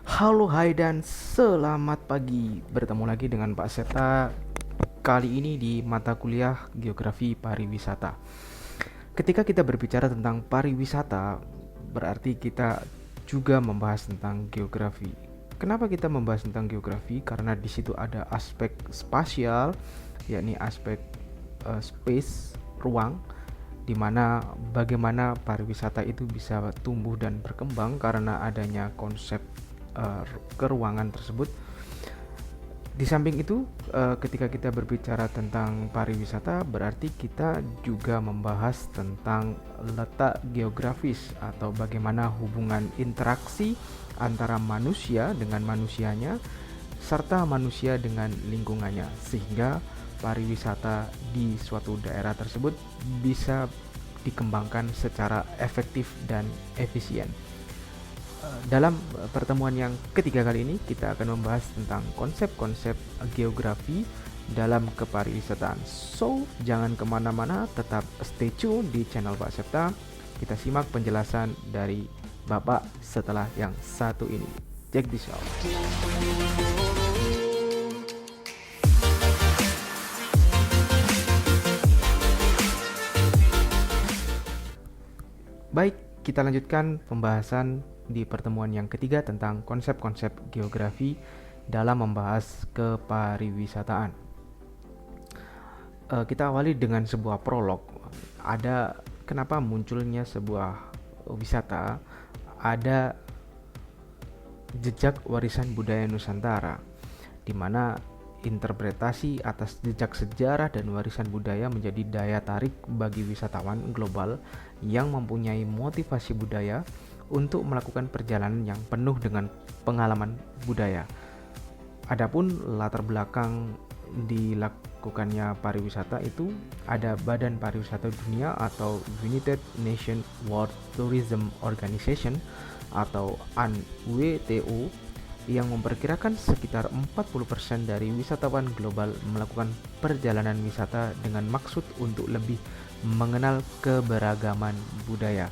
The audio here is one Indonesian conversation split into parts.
Halo, hai dan selamat pagi. Bertemu lagi dengan Pak Seta kali ini di mata kuliah Geografi Pariwisata. Ketika kita berbicara tentang pariwisata, berarti kita juga membahas tentang geografi. Kenapa kita membahas tentang geografi? Karena di situ ada aspek spasial, yakni aspek space, ruang, di mana bagaimana pariwisata itu bisa tumbuh dan berkembang karena adanya konsep keruangan tersebut. Di samping itu, ketika kita berbicara tentang pariwisata, berarti kita juga membahas tentang letak geografis atau bagaimana hubungan interaksi antara manusia dengan manusianya, serta manusia dengan lingkungannya, sehingga pariwisata di suatu daerah tersebut bisa dikembangkan secara efektif dan efisien. Dalam pertemuan yang ketiga kali ini kita akan membahas tentang konsep-konsep geografi dalam kepariwisataan. So, jangan kemana-mana, tetap stay tune di channel Pak Septa. Kita simak penjelasan dari Bapak setelah yang satu ini. Check this out. Baik, kita lanjutkan pembahasan di pertemuan yang ketiga tentang konsep-konsep geografi dalam membahas kepariwisataan. Kita awali dengan sebuah prolog. Ada kenapa munculnya sebuah wisata, ada jejak warisan budaya Nusantara, di mana interpretasi atas jejak sejarah dan warisan budaya menjadi daya tarik bagi wisatawan global yang mempunyai motivasi budaya untuk melakukan perjalanan yang penuh dengan pengalaman budaya. Adapun latar belakang dilakukannya pariwisata itu ada Badan Pariwisata Dunia atau United Nations World Tourism Organization atau UNWTO yang memperkirakan sekitar 40% dari wisatawan global melakukan perjalanan wisata dengan maksud untuk lebih mengenal keberagaman budaya.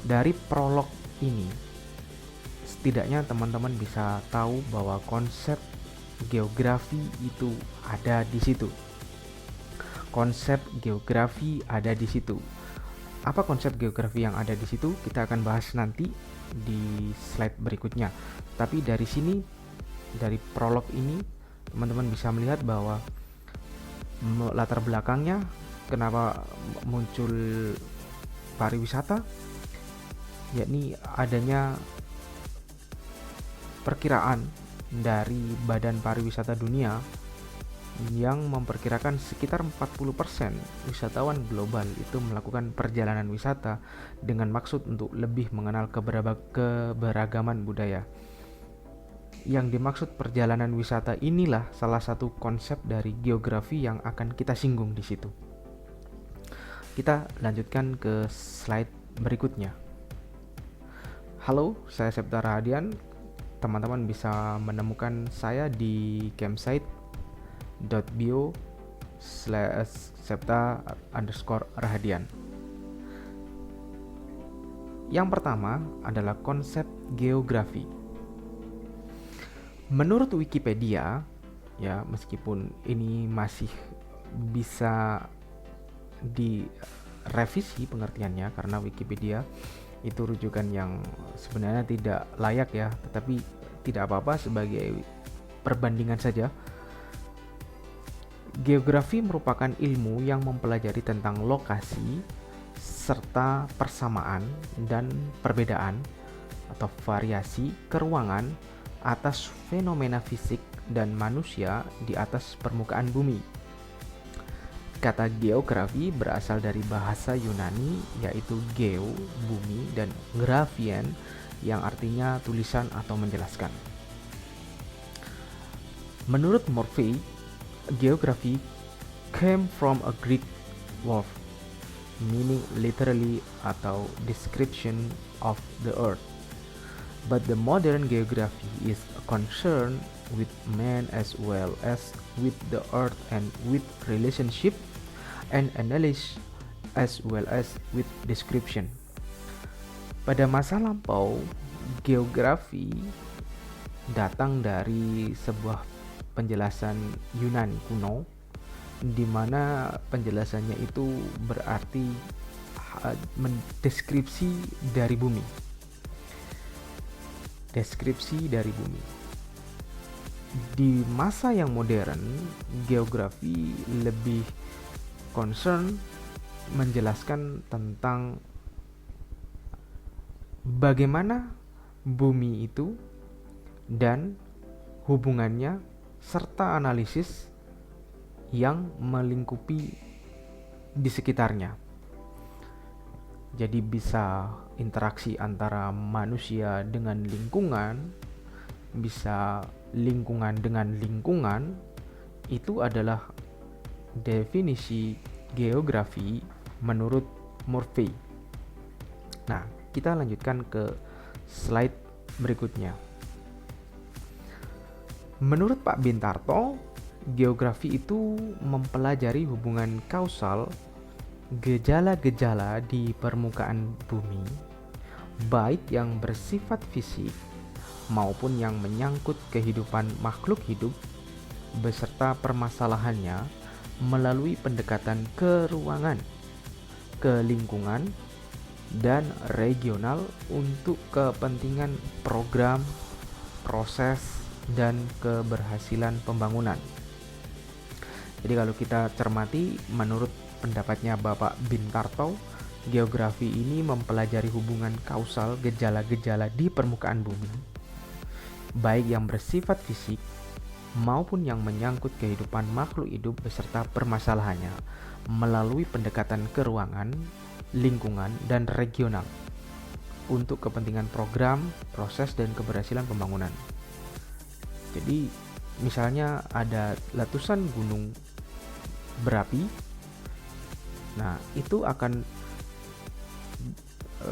Dari prolog ini, setidaknya teman-teman bisa tahu bahwa konsep geografi itu ada di situ. Konsep geografi ada di situ. Apa konsep geografi yang ada di situ? Kita akan bahas nanti di slide berikutnya. Tapi dari sini, dari prolog ini, teman-teman bisa melihat bahwa latar belakangnya kenapa muncul pariwisata, yakni adanya perkiraan dari Badan Pariwisata Dunia yang memperkirakan sekitar 40% wisatawan global itu melakukan perjalanan wisata dengan maksud untuk lebih mengenal keberagaman budaya. Yang dimaksud perjalanan wisata inilah salah satu konsep dari geografi yang akan kita singgung di situ. Kita lanjutkan ke slide berikutnya. Halo, saya Septa Rahadian. Teman-teman bisa menemukan saya di campsite.bio/septa_rahadian. Yang pertama adalah konsep geografi. Menurut Wikipedia, ya meskipun ini masih bisa direvisi pengertiannya karena Wikipedia itu rujukan yang sebenarnya tidak layak ya, tetapi tidak apa-apa sebagai perbandingan saja. Geografi merupakan ilmu yang mempelajari tentang lokasi serta persamaan dan perbedaan atau variasi keruangan atas fenomena fisik dan manusia di atas permukaan bumi. Kata geografi berasal dari bahasa Yunani yaitu geo, bumi, dan grafien yang artinya tulisan atau menjelaskan. Menurut Morphy, geografi came from a Greek word meaning literally atau description of the earth. But the modern geography is concerned with man as well as with the earth and with relationship and analysis as well as with description. Pada masa lampau, geografi datang dari sebuah penjelasan Yunani kuno, di mana penjelasannya itu berarti mendeskripsi dari bumi. Deskripsi dari bumi. Di masa yang modern, geografi lebih concern menjelaskan tentang bagaimana bumi itu dan hubungannya serta analisis yang melingkupi di sekitarnya. Jadi bisa interaksi antara manusia dengan lingkungan, bisa lingkungan dengan lingkungan. Itu adalah definisi geografi menurut Murphy. Nah, kita lanjutkan ke slide berikutnya. Menurut Pak Bintarto, geografi itu mempelajari hubungan kausal gejala-gejala di permukaan bumi, baik yang bersifat fisik maupun yang menyangkut kehidupan makhluk hidup beserta permasalahannya melalui pendekatan ke ruangan, ke lingkungan, dan regional untuk kepentingan program, proses, dan keberhasilan pembangunan. Jadi kalau kita cermati, menurut pendapatnya Bapak Bintarto, geografi ini mempelajari hubungan kausal gejala-gejala di permukaan bumi, baik yang bersifat fisik maupun yang menyangkut kehidupan makhluk hidup beserta permasalahannya melalui pendekatan ke ruangan, lingkungan, dan regional untuk kepentingan program, proses, dan keberhasilan pembangunan. Jadi misalnya ada letusan gunung berapi, nah itu akan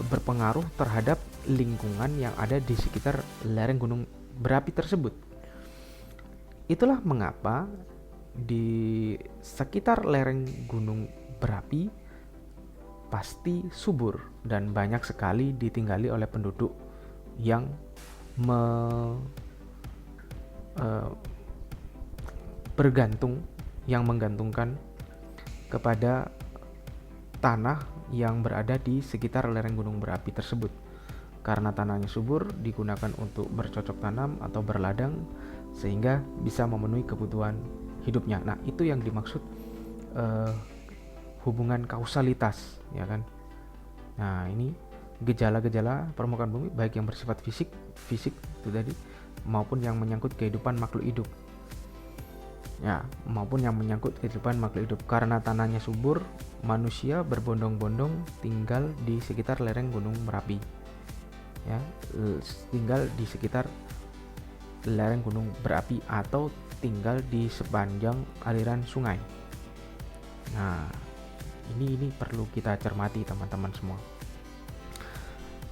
berpengaruh terhadap lingkungan yang ada di sekitar lereng gunung berapi tersebut. Itulah mengapa di sekitar lereng gunung berapi pasti subur dan banyak sekali ditinggali oleh penduduk yang menggantungkan kepada tanah yang berada di sekitar lereng gunung berapi tersebut. Karena tanahnya subur, digunakan untuk bercocok tanam atau berladang sehingga bisa memenuhi kebutuhan hidupnya. Nah, itu yang dimaksud hubungan kausalitas, ya kan? Nah, ini gejala-gejala permukaan bumi baik yang bersifat fisik itu tadi maupun yang menyangkut kehidupan makhluk hidup. Ya, maupun yang menyangkut kehidupan makhluk hidup. Karena tanahnya subur, manusia berbondong-bondong tinggal di sekitar lereng gunung Merapi. Ya, tinggal di sekitar lereng gunung berapi atau tinggal di sepanjang aliran sungai. Nah, ini perlu kita cermati teman-teman semua.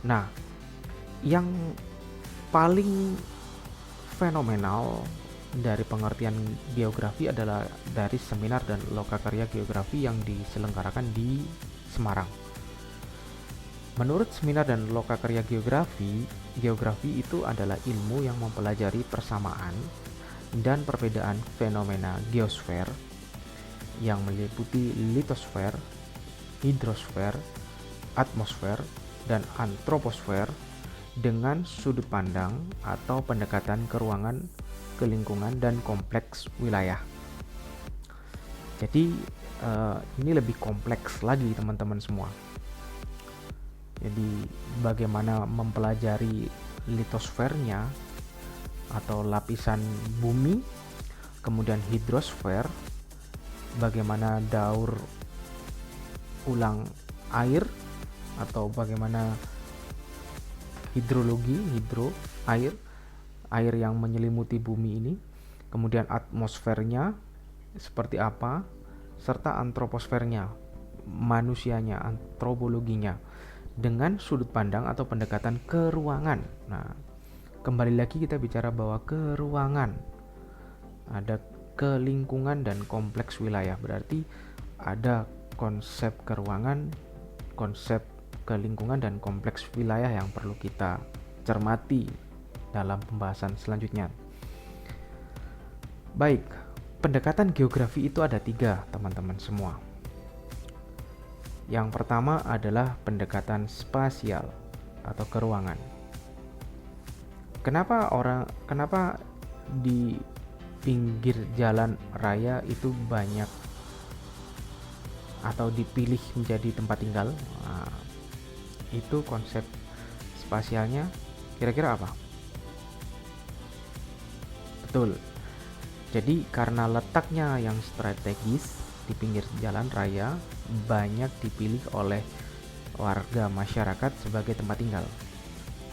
Nah, yang paling fenomenal dari pengertian geografi adalah dari seminar dan lokakarya geografi yang diselenggarakan di Semarang. Menurut seminar dan lokakarya geografi, geografi itu adalah ilmu yang mempelajari persamaan dan perbedaan fenomena geosfer yang meliputi litosfer, hidrosfer, atmosfer, dan antroposfer dengan sudut pandang atau pendekatan ke ruangan, ke lingkungan, dan kompleks wilayah. Jadi ini lebih kompleks lagi teman-teman semua. Jadi bagaimana mempelajari litosfernya atau lapisan bumi, kemudian hidrosfer, bagaimana daur ulang air atau bagaimana hidrologi, air yang menyelimuti bumi ini, kemudian atmosfernya seperti apa, serta antroposfernya, manusianya, antropologinya, dengan sudut pandang atau pendekatan ke ruangan. Nah, kembali lagi kita bicara bahwa ke ruangan, ada ke lingkungan dan kompleks wilayah. Berarti ada konsep ke ruangan, konsep ke lingkungan, dan kompleks wilayah yang perlu kita cermati dalam pembahasan selanjutnya. Baik, pendekatan geografi itu ada 3, teman-teman semua. Yang pertama adalah pendekatan spasial atau keruangan. Kenapa di pinggir jalan raya itu banyak atau dipilih menjadi tempat tinggal? Nah, itu konsep spasialnya kira-kira apa? Betul. Jadi karena letaknya yang strategis di pinggir jalan raya, banyak dipilih oleh warga masyarakat sebagai tempat tinggal.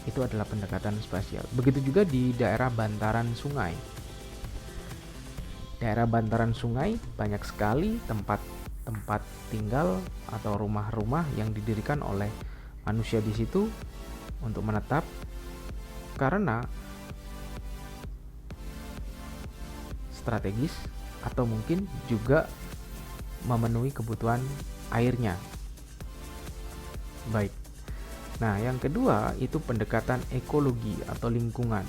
Itu adalah pendekatan spasial. Begitu juga di daerah bantaran sungai. Daerah bantaran sungai banyak sekali tempat tinggal atau rumah-rumah yang didirikan oleh manusia di situ untuk menetap, karena strategis atau mungkin juga memenuhi kebutuhan airnya. Baik. Nah, yang kedua itu pendekatan ekologi atau lingkungan.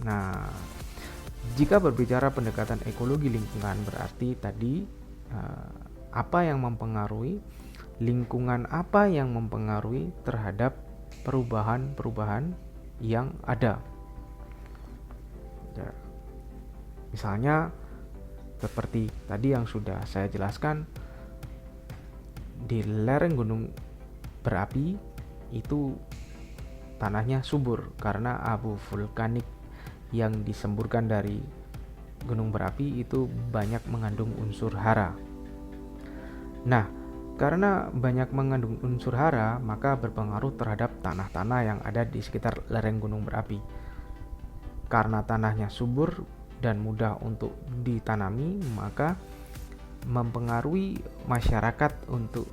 Nah, jika berbicara pendekatan ekologi lingkungan, berarti tadi apa yang mempengaruhi lingkungan, apa yang mempengaruhi terhadap perubahan-perubahan yang ada. Ya. Misalnya seperti tadi yang sudah saya jelaskan, di lereng gunung berapi itu tanahnya subur karena abu vulkanik yang disemburkan dari gunung berapi itu banyak mengandung unsur hara. Nah, karena banyak mengandung unsur hara, maka berpengaruh terhadap tanah-tanah yang ada di sekitar lereng gunung berapi. Karena tanahnya subur dan mudah untuk ditanami, maka mempengaruhi masyarakat untuk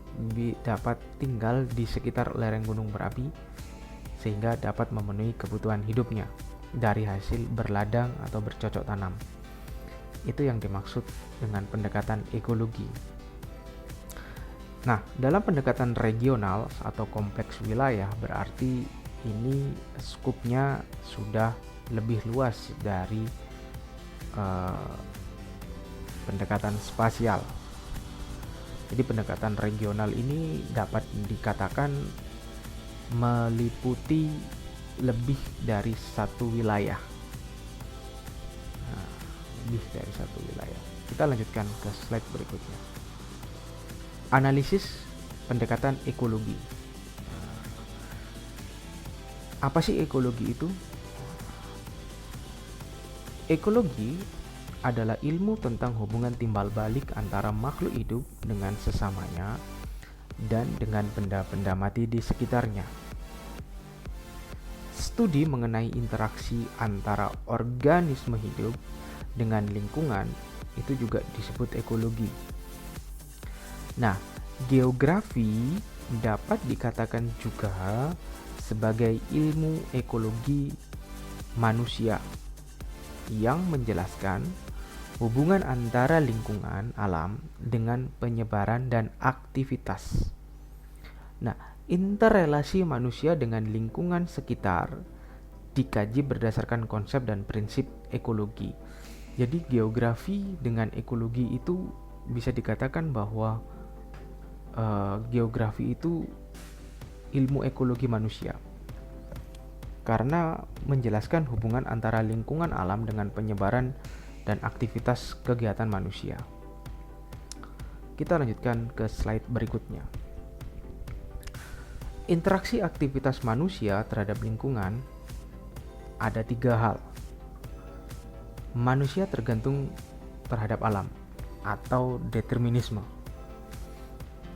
dapat tinggal di sekitar lereng gunung berapi sehingga dapat memenuhi kebutuhan hidupnya dari hasil berladang atau bercocok tanam. Itu yang dimaksud dengan pendekatan ekologi. Nah, dalam pendekatan regional atau kompleks wilayah, berarti ini skupnya sudah lebih luas dari pendekatan spasial. Jadi pendekatan regional ini dapat dikatakan meliputi lebih dari satu wilayah. Nah, lebih dari satu wilayah. Kita lanjutkan ke slide berikutnya. Analisis pendekatan ekologi. Apa sih ekologi itu? Ekologi adalah ilmu tentang hubungan timbal balik antara makhluk hidup dengan sesamanya dan dengan benda-benda mati di sekitarnya. Studi mengenai interaksi antara organisme hidup dengan lingkungan itu juga disebut ekologi. Nah, geografi dapat dikatakan juga sebagai ilmu ekologi manusia yang menjelaskan hubungan antara lingkungan alam dengan penyebaran dan aktivitas. Nah, interrelasi manusia dengan lingkungan sekitar dikaji berdasarkan konsep dan prinsip ekologi. Jadi geografi dengan ekologi itu bisa dikatakan bahwa geografi itu ilmu ekologi manusia, karena menjelaskan hubungan antara lingkungan alam dengan penyebaran dan aktivitas kegiatan manusia. Kita lanjutkan ke slide berikutnya. Interaksi aktivitas manusia terhadap lingkungan ada 3 hal. Manusia tergantung terhadap alam atau determinisme.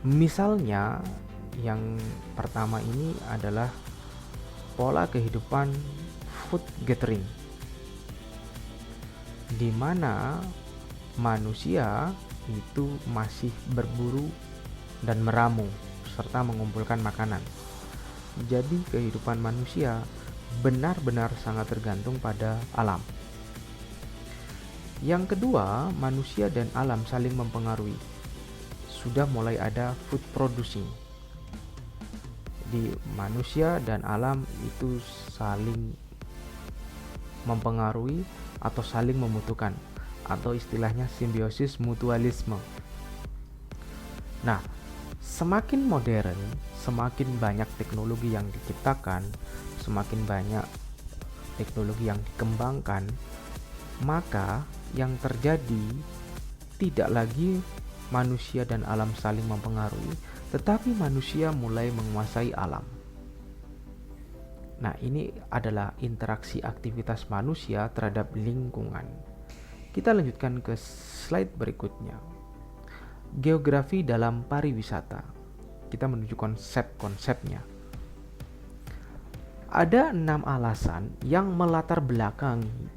Misalnya, yang pertama ini adalah pola kehidupan food gathering, di mana manusia itu masih berburu dan meramu serta mengumpulkan makanan. Jadi kehidupan manusia benar-benar sangat tergantung pada alam. Yang kedua, manusia dan alam saling mempengaruhi. Sudah mulai ada food producing. Di manusia dan alam itu saling mempengaruhi, atau saling membutuhkan, atau istilahnya simbiosis mutualisme. Nah, semakin modern, semakin banyak teknologi yang diciptakan, semakin banyak teknologi yang dikembangkan, maka yang terjadi tidak lagi manusia dan alam saling mempengaruhi, tetapi manusia mulai menguasai alam. Nah, ini adalah interaksi aktivitas manusia terhadap lingkungan. Kita lanjutkan ke slide berikutnya. Geografi dalam pariwisata. Kita menuju konsep-konsepnya. Ada 6 alasan yang melatar belakangi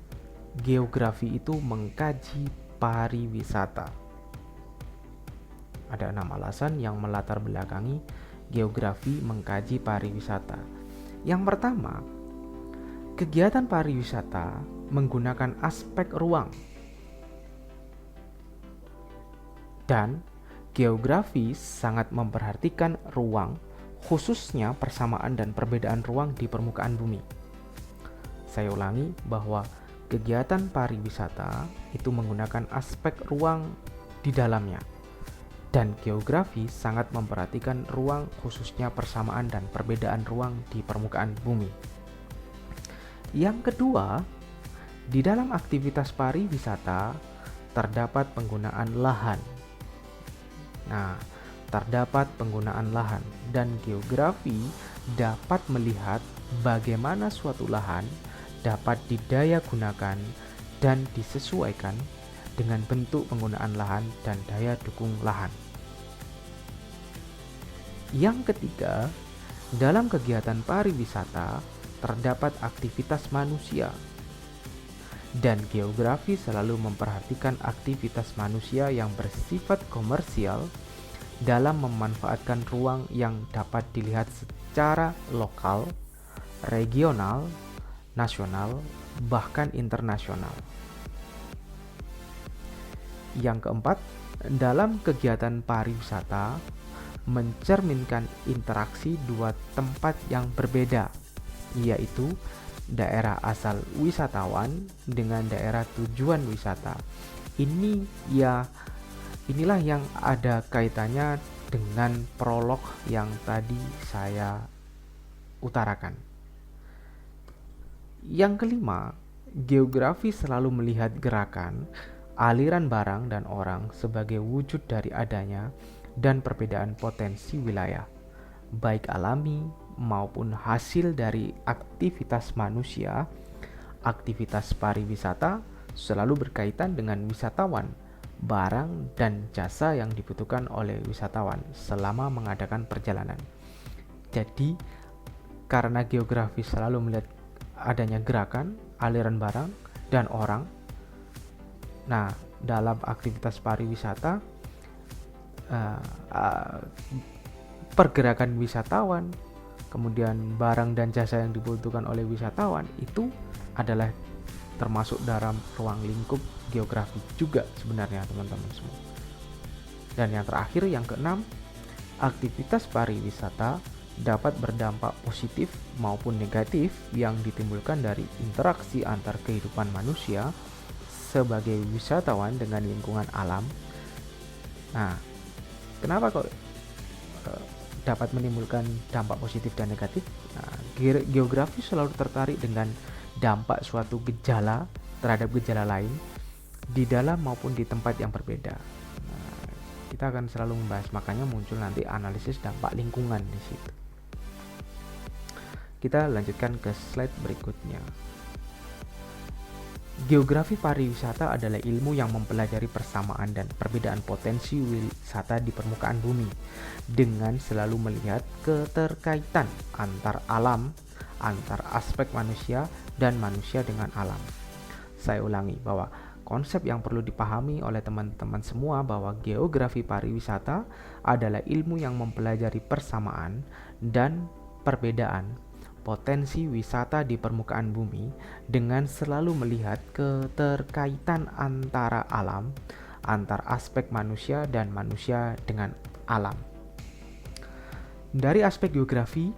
geografi itu mengkaji pariwisata. Ada 6 alasan yang melatar belakangi geografi mengkaji pariwisata. Yang pertama, kegiatan pariwisata menggunakan aspek ruang. Dan geografi sangat memperhatikan ruang, khususnya persamaan dan perbedaan ruang di permukaan bumi. Saya ulangi bahwa kegiatan pariwisata itu menggunakan aspek ruang di dalamnya. Dan geografi sangat memperhatikan ruang, khususnya persamaan dan perbedaan ruang di permukaan bumi. Yang kedua, di dalam aktivitas pariwisata terdapat penggunaan lahan. Nah, terdapat penggunaan lahan dan geografi dapat melihat bagaimana suatu lahan dapat didaya gunakan dan disesuaikan dengan bentuk penggunaan lahan dan daya dukung lahan. Yang ketiga, dalam kegiatan pariwisata terdapat aktivitas manusia. Dan geografi selalu memperhatikan aktivitas manusia yang bersifat komersial dalam memanfaatkan ruang yang dapat dilihat secara lokal, regional, nasional, bahkan internasional. Yang keempat, dalam kegiatan pariwisata mencerminkan interaksi dua tempat yang berbeda, yaitu daerah asal wisatawan dengan daerah tujuan wisata. Inilah yang ada kaitannya dengan prolog yang tadi saya utarakan. Yang kelima, geografi selalu melihat gerakan, aliran barang dan orang sebagai wujud dari adanya dan perbedaan potensi wilayah, baik alami maupun hasil dari aktivitas manusia. Aktivitas pariwisata selalu berkaitan dengan wisatawan, barang dan jasa yang dibutuhkan oleh wisatawan selama mengadakan perjalanan. Jadi, karena geografi selalu melihat adanya gerakan, aliran barang dan orang. Nah, dalam aktivitas pariwisata, pergerakan wisatawan, kemudian barang dan jasa yang dibutuhkan oleh wisatawan itu adalah termasuk dalam ruang lingkup geografi juga sebenarnya, teman-teman semua. Dan yang terakhir, yang keenam, aktivitas pariwisata dapat berdampak positif maupun negatif yang ditimbulkan dari interaksi antar kehidupan manusia sebagai wisatawan dengan lingkungan alam. Nah, kenapa kok dapat menimbulkan dampak positif dan negatif? Nah, geografi selalu tertarik dengan dampak suatu gejala terhadap gejala lain di dalam maupun di tempat yang berbeda. Nah, kita akan selalu membahas, makanya muncul nanti analisis dampak lingkungan di situ. Kita lanjutkan ke slide berikutnya. Geografi pariwisata adalah ilmu yang mempelajari persamaan dan perbedaan potensi wisata di permukaan bumi dengan selalu melihat keterkaitan antar alam, antar aspek manusia dan manusia dengan alam. Saya ulangi bahwa konsep yang perlu dipahami oleh teman-teman semua bahwa geografi pariwisata adalah ilmu yang mempelajari persamaan dan perbedaan potensi wisata di permukaan bumi dengan selalu melihat keterkaitan antara alam, antar aspek manusia dan manusia dengan alam. Dari aspek geografi,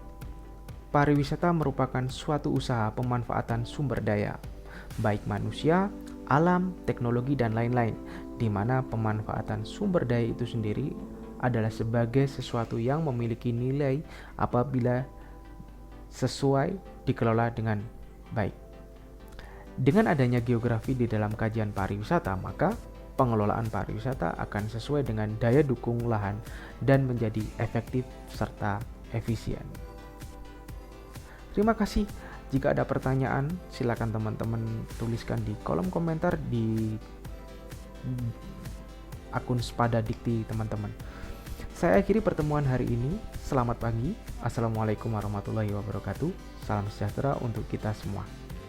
pariwisata merupakan suatu usaha pemanfaatan sumber daya, baik manusia, alam, teknologi, dan lain-lain, di mana pemanfaatan sumber daya itu sendiri adalah sebagai sesuatu yang memiliki nilai apabila sesuai dikelola dengan baik. Dengan adanya geografi di dalam kajian pariwisata, maka pengelolaan pariwisata akan sesuai dengan daya dukung lahan dan menjadi efektif serta efisien. Terima kasih. Jika ada pertanyaan, silakan teman-teman tuliskan di kolom komentar di akun Spada Dikti teman-teman. Saya akhiri pertemuan hari ini. Selamat pagi. Assalamualaikum warahmatullahi wabarakatuh. Salam sejahtera untuk kita semua.